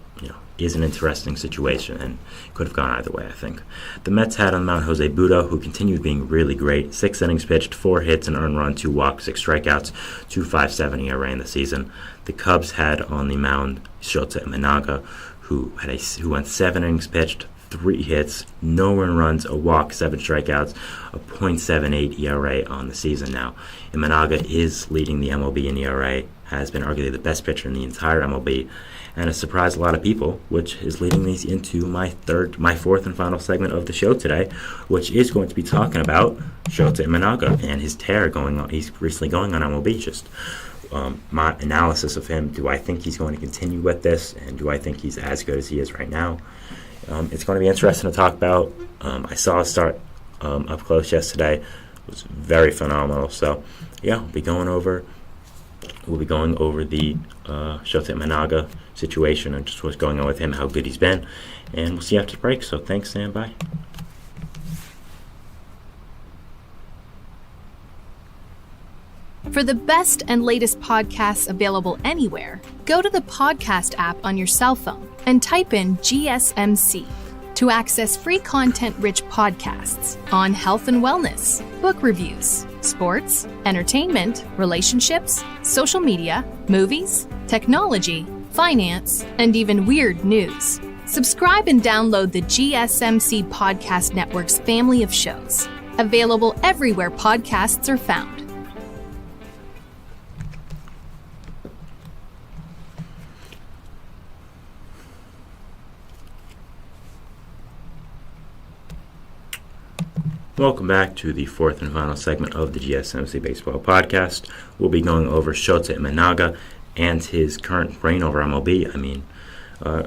is an interesting situation and could have gone either way, I think. The Mets had on the mound Jose Budo, who continued being really great. 6 innings pitched, 4 hits, an earned run, 2 walks, 6 strikeouts, 2.57 ERA in the season. The Cubs had on the mound Shota Imanaga, who went 7 innings pitched, 3 hits, no earned runs, a walk, 7 strikeouts, a .78 ERA on the season now. Imanaga is leading the MLB in ERA, has been arguably the best pitcher in the entire MLB, and has surprised a lot of people, which is leading me into my 4th and final segment of the show today, which is going to be talking about Shota Imanaga and his tear going on. He's recently going on MLB. Just my analysis of him. Do I think he's going to continue with this, and do I think he's as good as he is right now? It's going to be interesting to talk about. I saw a start up close yesterday. It was very phenomenal. So yeah, we'll be going over the Shota Imanaga situation and just what's going on with him, how good he's been, and we'll see you after the break. So thanks, and bye. For the best and latest podcasts available anywhere, go to the podcast app on your cell phone and type in GSMC. to access free content-rich podcasts on health and wellness, book reviews, sports, entertainment, relationships, social media, movies, technology, finance, and even weird news. Subscribe and download the GSMC Podcast Network's family of shows, available everywhere podcasts are found. Welcome back to the fourth and final segment of the GSMC Baseball Podcast. We'll be going over Shota Imanaga and his current reign over MLB.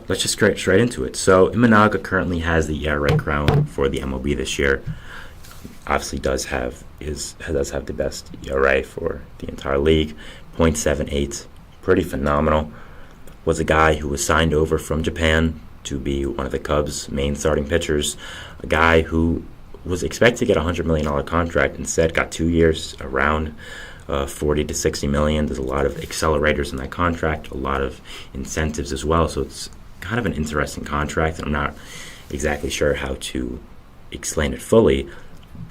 Let's just get straight into it. So Imanaga currently has the ERA crown for the MLB this year. Obviously does have the best ERA for the entire league, .78, pretty phenomenal. Was a guy who was signed over from Japan to be one of the Cubs' main starting pitchers, a guy who was expected to get a $100 million contract, instead got 2 years, around 40 to 60 million. There's a lot of accelerators in that contract, a lot of incentives as well, so it's kind of an interesting contract. I'm not exactly sure how to explain it fully,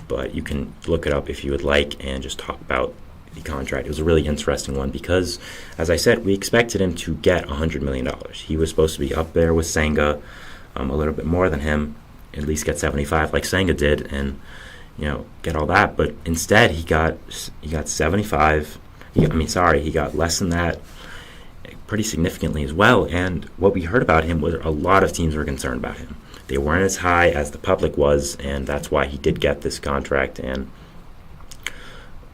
but you can look it up if you would like and just talk about the contract. It was a really interesting one because, as I said, we expected him to get $100 million. He was supposed to be up there with Senga, a little bit more than him, at least get 75 like Senga did, and get all that. But instead, he got 75. He got less than that, pretty significantly as well. And what we heard about him was a lot of teams were concerned about him. They weren't as high as the public was, and that's why he did get this contract. And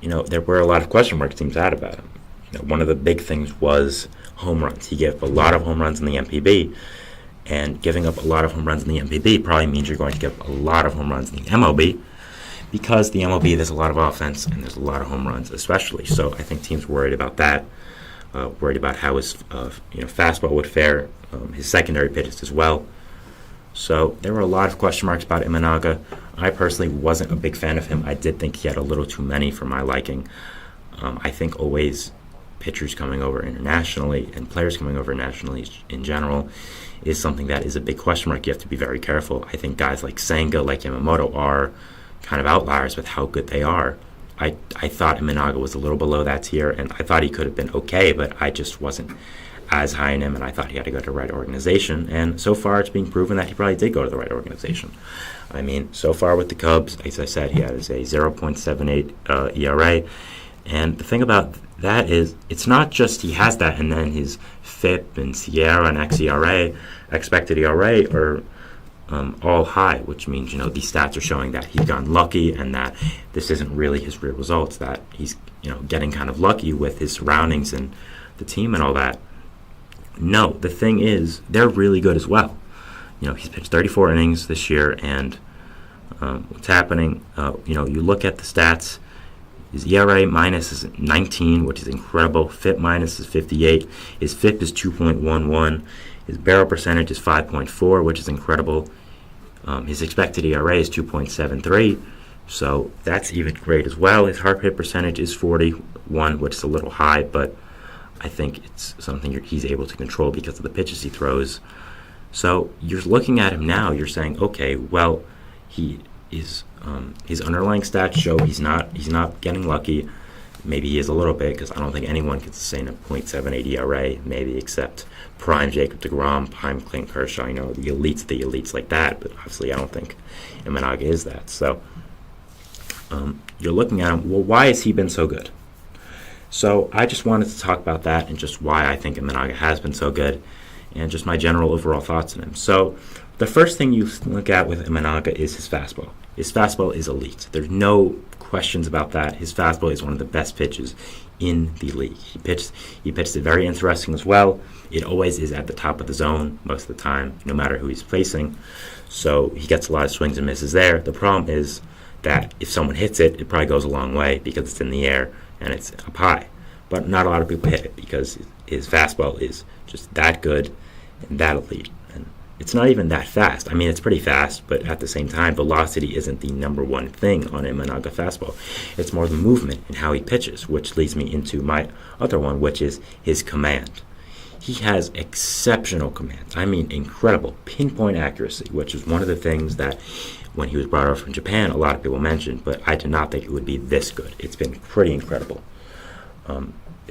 there were a lot of question mark teams had about him. One of the big things was home runs. He gave a lot of home runs in the MPB. And giving up a lot of home runs in the MPB probably means you're going to give a lot of home runs in the MLB, because the MLB, there's a lot of offense and there's a lot of home runs especially. So I think teams worried about that, worried about how his fastball would fare, his secondary pitches as well. So there were a lot of question marks about Imanaga. I personally wasn't a big fan of him. I did think he had a little too many for my liking. I think always pitchers coming over internationally and players coming over nationally in general is something that is a big question mark. You have to be very careful. I think guys like Senga, like Yamamoto, are kind of outliers with how good they are. I thought Imanaga was a little below that tier, and I thought he could have been okay, but I just wasn't as high in him, and I thought he had to go to the right organization. And so far, it's being proven that he probably did go to the right organization. So far with the Cubs, as I said, he has a 0.78 ERA. And the thing about that is, it's not just he has that and then his FIP and Sierra and xERA, expected ERA, are all high, which means, these stats are showing that he's gotten lucky and that this isn't really his real results, that he's, getting kind of lucky with his surroundings and the team and all that. No, the thing is, they're really good as well. He's pitched 34 innings this year, and what's happening, you look at the stats. His ERA minus is 19, which is incredible. FIP minus is 58. His FIP is 2.11. His barrel percentage is 5.4, which is incredible. His expected ERA is 2.73, so that's even great as well. His hard hit percentage is 41, which is a little high, but I think it's something he's able to control because of the pitches he throws. So you're looking at him now, you're saying, okay, well, he is... his underlying stats show he's not getting lucky. Maybe he is a little bit, because I don't think anyone can sustain a .78 ERA, maybe except prime Jacob deGrom, prime Clayton Kershaw, the elites like that. But obviously I don't think Imanaga is that. So you're looking at him, well, why has he been so good? So I just wanted to talk about that and just why I think Imanaga has been so good and just my general overall thoughts on him. So the first thing you look at with Imanaga is his fastball. His fastball is elite. There's no questions about that. His fastball is one of the best pitches in the league. He pitched it very interesting as well. It always is at the top of the zone most of the time, no matter who he's facing. So he gets a lot of swings and misses there. The problem is that if someone hits it, it probably goes a long way because it's in the air and it's up high. But not a lot of people hit it because his fastball is just that good and that elite. It's not even that fast. It's pretty fast, but at the same time, velocity isn't the number one thing on Imanaga fastball. It's more the movement and how he pitches, which leads me into my other one, which is his command. he has exceptional command. I mean, incredible pinpoint accuracy, which is one of the things that when he was brought over from Japan, a lot of people mentioned, but I did not think it would be this good. It's been pretty incredible.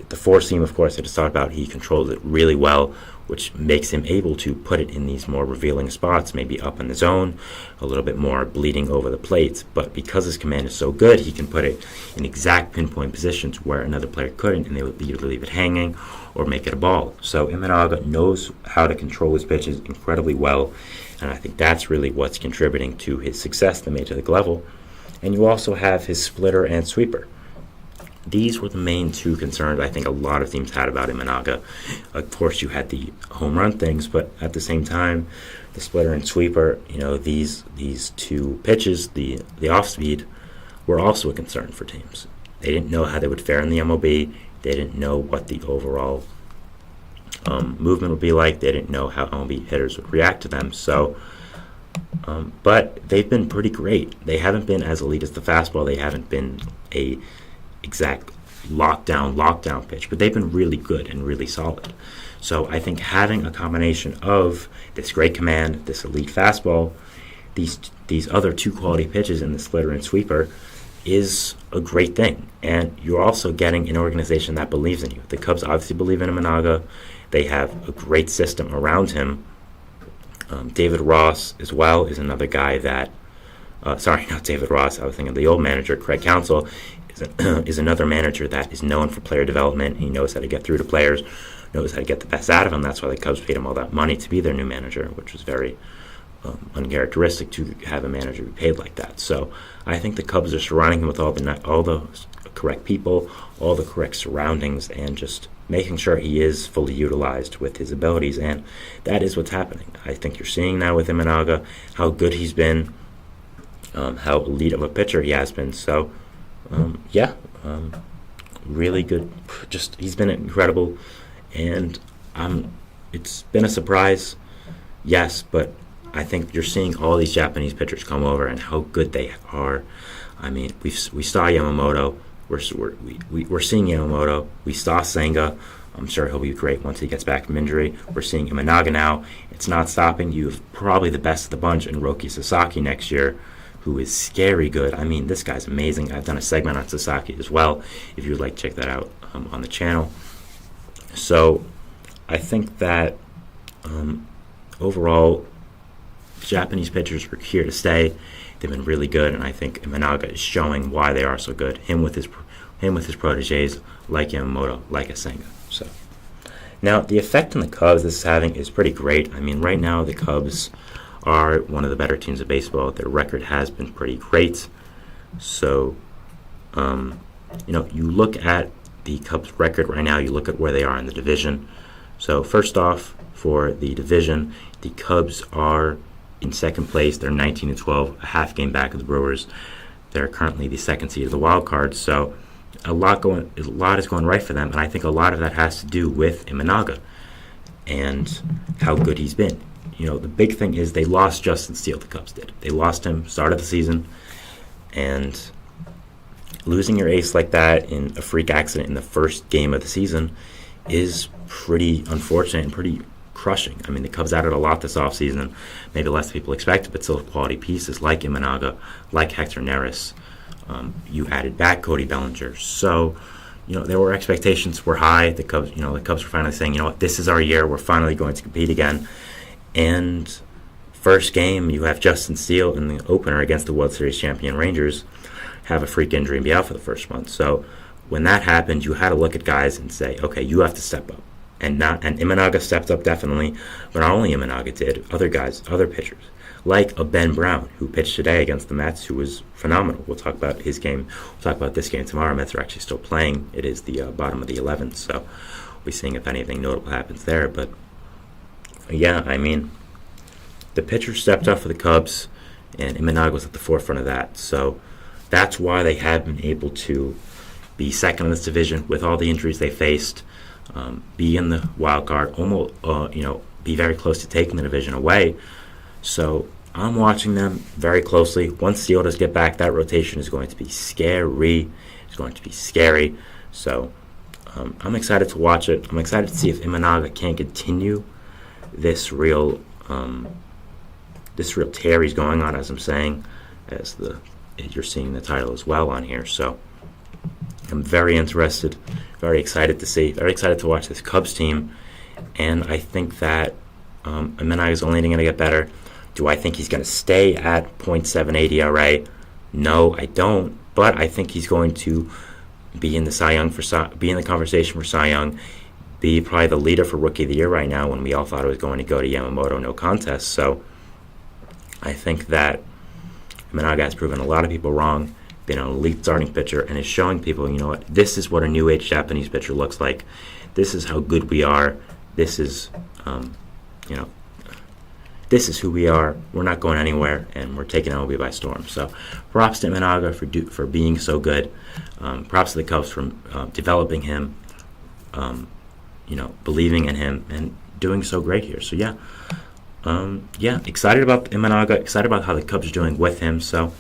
The four seam, of course, I just talked about, he controls it really well, which makes him able to put it in these more revealing spots, maybe up in the zone, a little bit more bleeding over the plates. But because his command is so good, he can put it in exact pinpoint positions where another player couldn't, and they would either leave it hanging or make it a ball. So Imanaga knows how to control his pitches incredibly well, and I think that's really what's contributing to his success at the major league level. And you also have his splitter and sweeper. These were the main two concerns I think a lot of teams had about Imanaga. Of course, you had the home run things, but at the same time, the splitter and sweeper, these two pitches, the off speed, were also a concern for teams. They didn't know how they would fare in the MLB. They didn't know what the overall movement would be like. They didn't know how MLB hitters would react to them. So, but they've been pretty great. They haven't been as elite as the fastball. They haven't been a exact lockdown pitch, but they've been really good and really solid. So I think having a combination of this great command, this elite fastball, these other two quality pitches in the splitter and sweeper is a great thing. And you're also getting an organization that believes in you. The Cubs obviously believe in Imanaga. They have a great system around him. David Ross as well is another guy that sorry, not David Ross, I was thinking of the old manager, Craig Counsell, is another manager that is known for player development. He knows how to get through to players, knows how to get the best out of them. That's why the Cubs paid him all that money to be their new manager, which was very uncharacteristic to have a manager be paid like that. So I think the Cubs are surrounding him with all the correct people, all the correct surroundings, and just making sure he is fully utilized with his abilities, and that is what's happening. I think you're seeing now with Imanaga how good he's been, how elite of a pitcher he has been. So really good. Just he's been incredible, and it's been a surprise, yes, but I think you're seeing all these Japanese pitchers come over and how good they are. I mean, we saw Yamamoto. We're seeing Yamamoto. We saw Senga. I'm sure he'll be great once he gets back from injury. We're seeing Imanaga now. It's not stopping. You have probably the best of the bunch in Roki Sasaki next year, who is scary good. I mean, this guy's amazing. I've done a segment on Sasaki as well, if you would like to check that out on the channel. So I think that overall, Japanese pitchers are here to stay. They've been really good, and I think Imanaga is showing why they are so good. Him with his proteges like Yamamoto, like Senga. So now the effect on the Cubs this is having is pretty great. I mean, right now the Cubs are one of the better teams of baseball. Their record has been pretty great. So, you look at the Cubs' record right now. You look at where they are in the division. So first off, for the division, the Cubs are in second place. They're 19-12, a half game back of the Brewers. They're currently the second seed of the wild card. So a lot is going right for them, and I think a lot of that has to do with Imanaga and how good he's been. The big thing is they lost Justin Steele, the Cubs did. They lost him, start of the season, and losing your ace like that in a freak accident in the first game of the season is pretty unfortunate and pretty crushing. I mean, the Cubs added a lot this offseason, maybe less than people expected, but still quality pieces like Imanaga, like Hector Neris. You added back Cody Bellinger. So, there were expectations were high. The Cubs were finally saying, this is our year. We're finally going to compete again. And first game, you have Justin Steele in the opener against the World Series champion Rangers have a freak injury and be out for the first month. So when that happened, you had to look at guys and say, okay, you have to step up. And Imanaga stepped up definitely, but not only Imanaga did, other guys, other pitchers, like a Ben Brown, who pitched today against the Mets, who was phenomenal. We'll talk about his game. We'll talk about this game tomorrow. Mets are actually still playing. It is the bottom of the 11th, so we'll be seeing if anything notable happens there. But yeah, I mean, the pitcher stepped up for the Cubs, and Imanaga was at the forefront of that. So that's why they have been able to be second in this division with all the injuries they faced, be in the wild card, almost, be very close to taking the division away. So I'm watching them very closely. Once Steele does get back, that rotation is going to be scary. It's going to be scary. So I'm excited to watch it. I'm excited to see if Imanaga can continue this real tear he's going on, as I'm saying, as you're seeing the title as well on here. So I'm very interested, very excited to watch this Cubs team, and I think that Imanaga is only going to get better. Do I think he's going to stay at .78 ERA? No, I don't. But I think he's going to be in the be in the conversation for Cy Young, be probably the leader for Rookie of the Year right now, when we all thought it was going to go to Yamamoto, no contest. So I think that Imanaga has proven a lot of people wrong, been an elite starting pitcher, and is showing people, you know what, this is what a new age Japanese pitcher looks like. This is how good we are. This is, this is who we are. We're not going anywhere, and we're taking MLB by storm. So props to Imanaga for being so good. Props to the Cubs for developing him, believing in him, and doing so great here. So excited about Imanaga, excited about how the Cubs are doing with him. So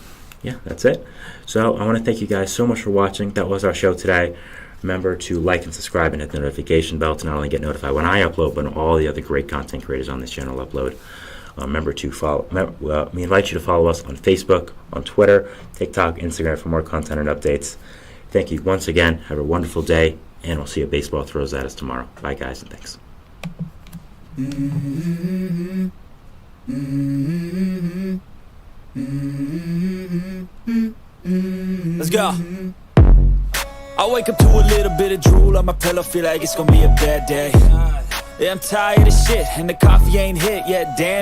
that's it. So I want to thank you guys so much for watching. That was our show today. Remember to like and subscribe and hit the notification bell to not only get notified when I upload, but all the other great content creators on this channel upload. Remember to follow. We invite you to follow us on Facebook, on Twitter, TikTok, Instagram for more content and updates. Thank you once again. Have a wonderful day, and we'll see you at Baseball Throws At Us tomorrow. Bye, guys, and thanks. Let's go. I wake up to a little bit of drool on my pillow, feel like it's gonna be a bad day. Yeah, I'm tired of shit, and the coffee ain't hit yet, damn.